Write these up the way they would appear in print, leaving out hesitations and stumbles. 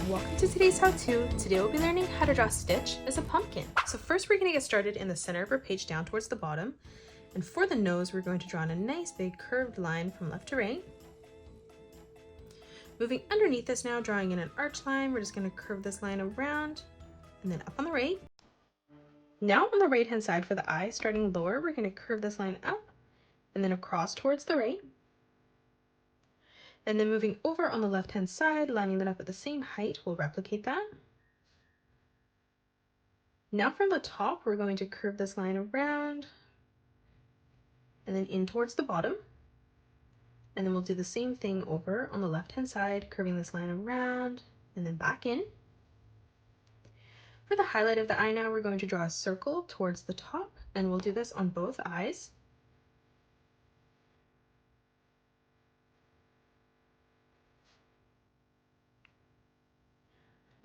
Welcome to today's how-to. Today we'll be learning how to draw Stitch as a pumpkin. So first we're going to get started in the center of our page down towards the bottom. And for the nose, we're going to draw in a nice big curved line from left to right. Moving underneath this now, drawing in an arch line, we're just going to curve this line around and then up on the right. Now on the right hand side for the eye, starting lower, we're going to curve this line up and then across towards the right. And then moving over on the left hand side, lining that up at the same height, we'll replicate that. Now from the top, we're going to curve this line around and then in towards the bottom. And then we'll do the same thing over on the left hand side, curving this line around and then back in. For the highlight of the eye now, we're going to draw a circle towards the top, and we'll do this on both eyes.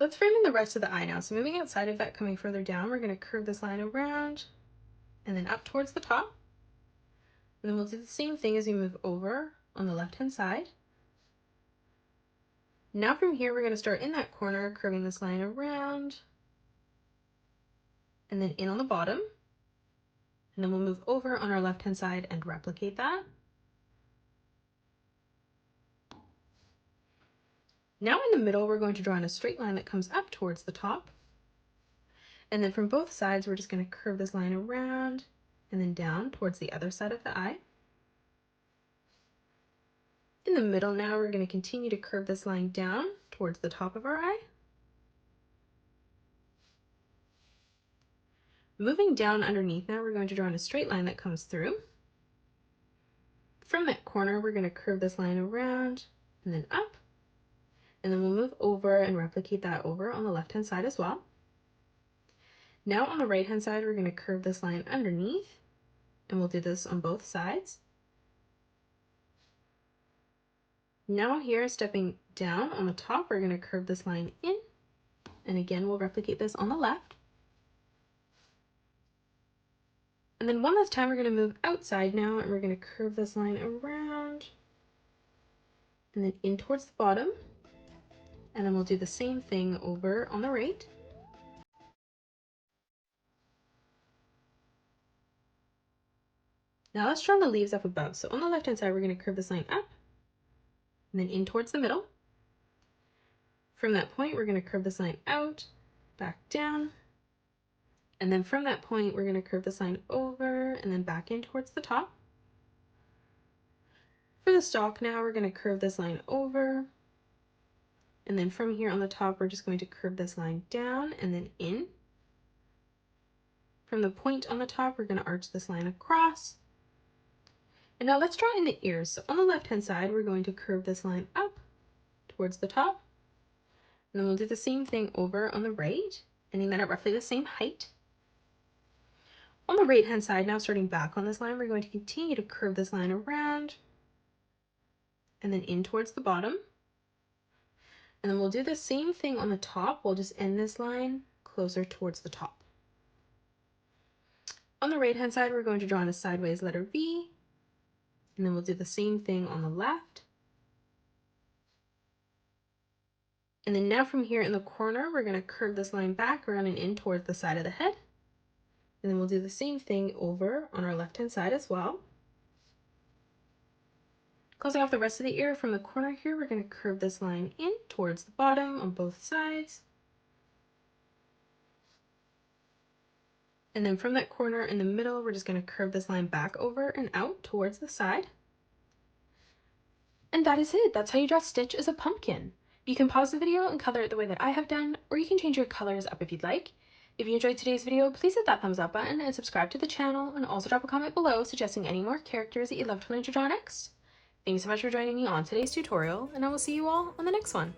Let's frame in the rest of the eye now. So moving outside of that, coming further down, we're going to curve this line around and then up towards the top. And then we'll do the same thing as we move over on the left hand side. Now from here, we're going to start in that corner, curving this line around and then in on the bottom. And then we'll move over on our left hand side and replicate that. Now in the middle, we're going to draw in a straight line that comes up towards the top. And then from both sides, we're just going to curve this line around and then down towards the other side of the eye. In the middle now, we're going to continue to curve this line down towards the top of our eye. Moving down underneath now, we're going to draw in a straight line that comes through. From that corner, we're going to curve this line around and then up. And then we'll move over and replicate that over on the left-hand side as well. Now on the right-hand side, we're going to curve this line underneath, and we'll do this on both sides. Now here, stepping down on the top, we're going to curve this line in, and again, we'll replicate this on the left. And then one last time, we're going to move outside now, and we're going to curve this line around, and then in towards the bottom. And then we'll do the same thing over on the right. Now let's draw the leaves up above. So on the left hand side, we're going to curve this line up and then in towards the middle. From that point, we're going to curve this line out, back down. And then from that point, we're going to curve this line over and then back in towards the top. For the stalk now, we're going to curve this line over. And then from here on the top, we're just going to curve this line down and then in. From the point on the top, we're going to arch this line across. And now let's draw in the ears. So on the left-hand side, we're going to curve this line up towards the top. And then we'll do the same thing over on the right, ending that at roughly the same height. On the right-hand side, now starting back on this line, we're going to continue to curve this line around and then in towards the bottom. And then we'll do the same thing on the top. We'll just end this line closer towards the top. On the right hand side, we're going to draw in a sideways letter V. And then we'll do the same thing on the left. And then now from here in the corner, we're going to curve this line back around and in towards the side of the head. And then we'll do the same thing over on our left hand side as well. Closing off the rest of the ear from the corner here, we're going to curve this line in towards the bottom on both sides. And then from that corner in the middle, we're just going to curve this line back over and out towards the side. And that is it. That's how you draw Stitch as a pumpkin. You can pause the video and color it the way that I have done, or you can change your colors up if you'd like. If you enjoyed today's video, please hit that thumbs up button and subscribe to the channel, and also drop a comment below suggesting any more characters that you'd love to learn to draw next. Thanks so much for joining me on today's tutorial, and I will see you all on the next one.